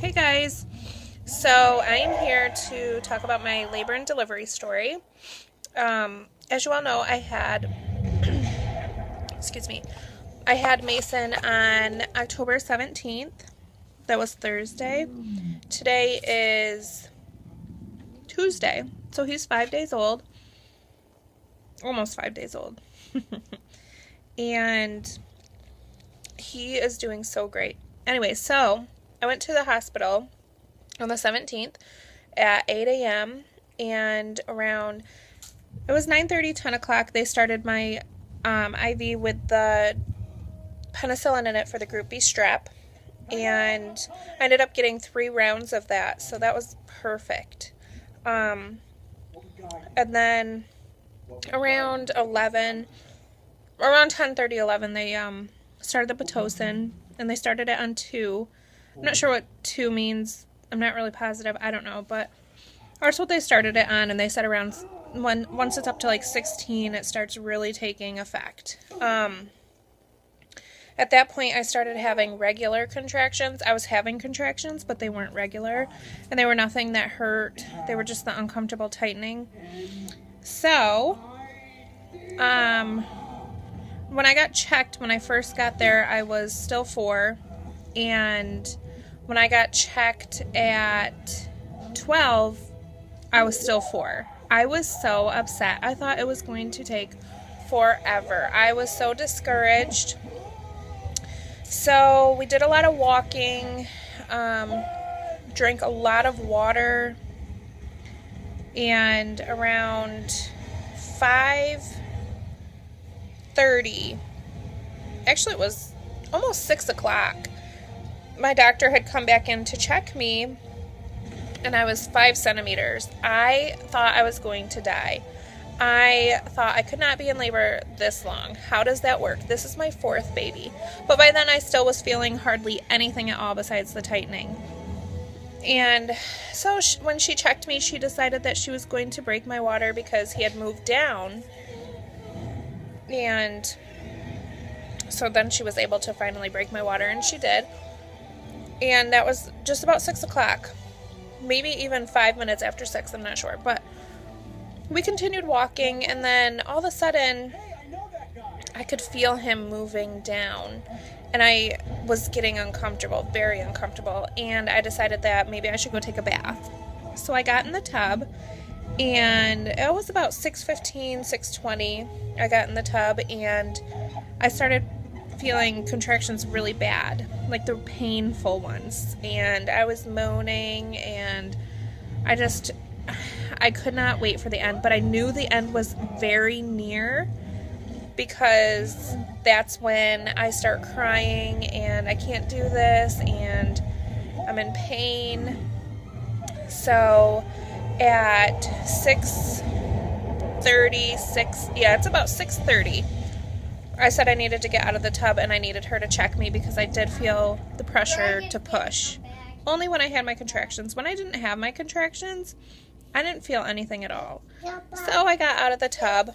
Hey guys, so I am here to talk about my labor and delivery story. As you all know, excuse me, I had Mason on October 17th. That was Thursday. Today is Tuesday, so he's 5 days old, almost 5 days old, and he is doing so great. Anyway, so I went to the hospital on the 17th at 8 a.m. and it was 9:30, 10 o'clock, they started my IV with the penicillin in it for the Group B strep, and I ended up getting 3 rounds of that, so that was perfect. And then around 10:30, 11, they started the Pitocin, and they started it on 2. I'm not sure what 2 means. I'm not really positive. I don't know, but that's what they started it on, and they said around once it's up to like 16, it starts really taking effect. At that point, I started having regular contractions. I was having contractions, but they weren't regular, and they were nothing that hurt. They were just the uncomfortable tightening. So, when I got checked, when I first got there, I was still 4, and when I got checked at 12, I was still 4. I was so upset. I thought it was going to take forever. I was so discouraged. So we did a lot of walking, drank a lot of water, and around 5:30, actually it was almost 6 o'clock, my doctor had come back in to check me, and I was 5 centimeters. I thought I was going to die. I thought I could not be in labor this long. How does that work? This is my 4th baby. But by then I still was feeling hardly anything at all besides the tightening. And so when she checked me, she decided that she was going to break my water because he had moved down. And so then she was able to finally break my water, and she did. And that was just about 6 o'clock. Maybe even 5 minutes after 6, I'm not sure. But we continued walking, and then all of a sudden, I could feel him moving down. And I was getting uncomfortable, very uncomfortable. And I decided that maybe I should go take a bath. So I got in the tub, and it was about 6:15, 6:20. I got in the tub, and I started feeling contractions really bad, like the painful ones, and I was moaning, and I could not wait for the end, but I knew the end was very near, because that's when I start crying and I can't do this and I'm in pain. So at 6:30, it's about 6:30, I said I needed to get out of the tub, and I needed her to check me because I did feel the pressure to push. Only when I had my contractions. When I didn't have my contractions, I didn't feel anything at all. So I got out of the tub,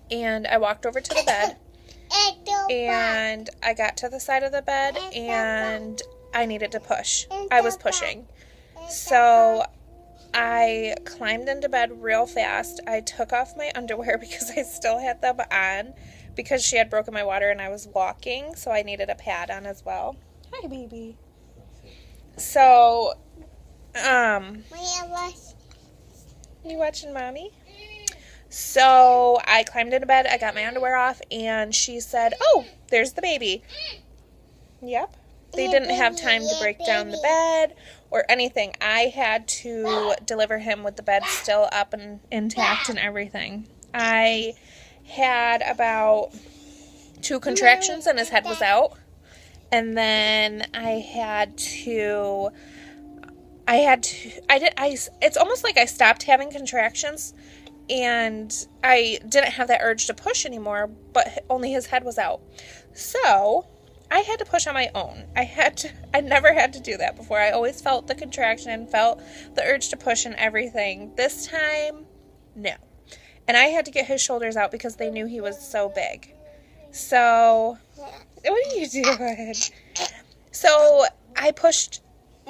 and I walked over to the bed, and I got to the side of the bed, and I needed to push. I was pushing. So I climbed into bed real fast. I took off my underwear because I still had them on, because she had broken my water and I was walking, so I needed a pad on as well. Hi, baby. So, you watching Mommy? So I climbed into bed, I got my underwear off, and she said, "Oh, there's the baby." Yep. They didn't have time to break down the bed or anything. I had to deliver him with the bed still up and intact and everything. I had about 2 contractions and his head was out. And then it's almost like I stopped having contractions, and I didn't have that urge to push anymore, but only his head was out. So I had to push on my own. I never had to do that before. I always felt the contraction, felt the urge to push and everything. This time, no. And I had to get his shoulders out because they knew he was so big. So, what are you doing? So I pushed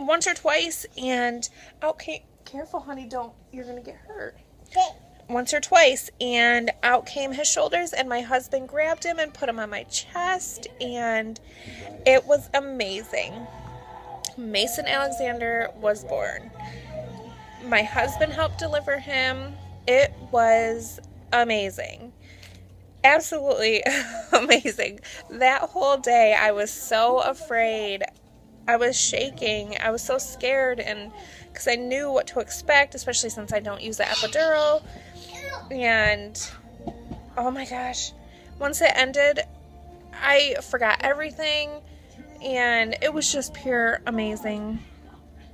once or twice, and okay, careful, honey, you're gonna get hurt. Once or twice, and out came his shoulders, and my husband grabbed him and put him on my chest, and it was amazing. Mason Alexander was born. My husband helped deliver him. It was amazing. Absolutely amazing. That whole day I was so afraid. I was shaking. I was so scared, and because I knew what to expect, especially since I don't use the epidural. And oh my gosh, once it ended, I forgot everything, and it was just pure amazing.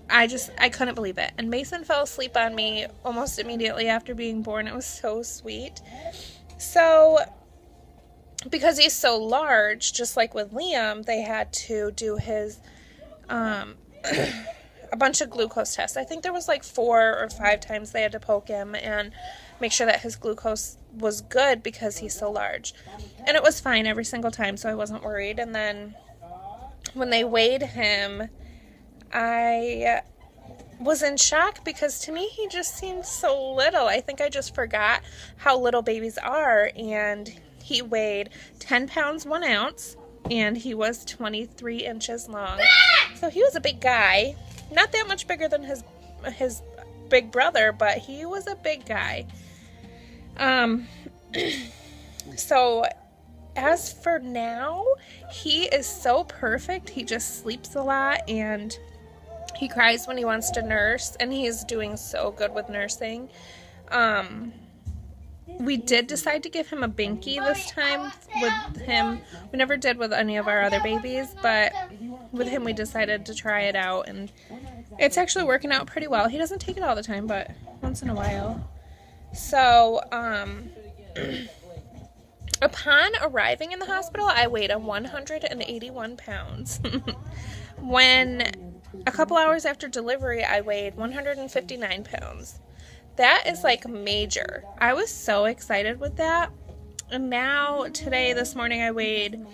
I couldn't believe it. And Mason fell asleep on me almost immediately after being born. It was so sweet. So, because he's so large, just like with Liam, they had to do his, a bunch of glucose tests. I think there was like 4 or 5 times they had to poke him and make sure that his glucose was good because he's so large. And it was fine every single time, so I wasn't worried. And then when they weighed him, I was in shock because to me he just seemed so little. I think I just forgot how little babies are, and he weighed 10 pounds 1 ounce, and he was 23 inches long. So he was a big guy. Not that much bigger than his big brother, but he was a big guy. So as for now, he is so perfect. He just sleeps a lot, and he cries when he wants to nurse, and he's doing so good with nursing. We did decide to give him a binky this time with him. We never did with any of our other babies, but with him we decided to try it out, and it's actually working out pretty well. He doesn't take it all the time, but once in a while. So, upon arriving in the hospital, I weighed 181 pounds. When a couple hours after delivery, I weighed 159 pounds. That is like major. I was so excited with that. And now, this morning, I weighed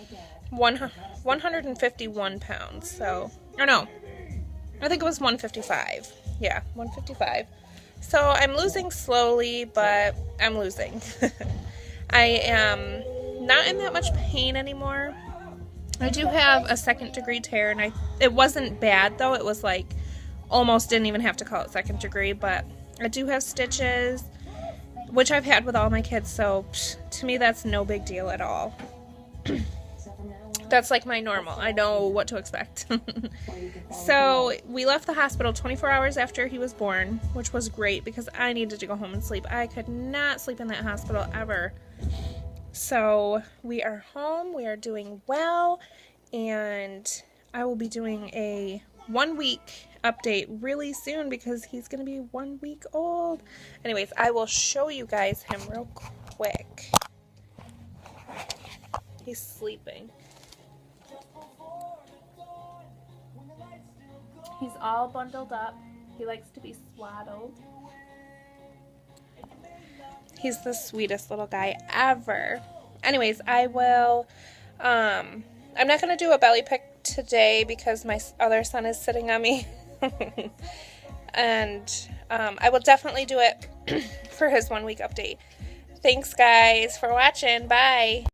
151 pounds. So, or no, I think it was 155. Yeah, 155. So I'm losing slowly, but I'm losing. I am not in that much pain anymore. I do have a 2nd-degree tear, and it wasn't bad, though. It was like almost didn't even have to call it 2nd degree, but I do have stitches, which I've had with all my kids, so to me that's no big deal at all. That's like my normal. I know what to expect. So we left the hospital 24 hours after he was born, which was great because I needed to go home and sleep. I could not sleep in that hospital ever. So we are home. We are doing well, and I will be doing a 1-week update really soon because he's going to be 1 week old. Anyways, I will show you guys him real quick. He's sleeping. He's all bundled up. He likes to be swaddled. He's the sweetest little guy ever. Anyways, I will, I'm not going to do a belly pick today because my other son is sitting on me. And I will definitely do it for his 1 week update. Thanks, guys, for watching. Bye.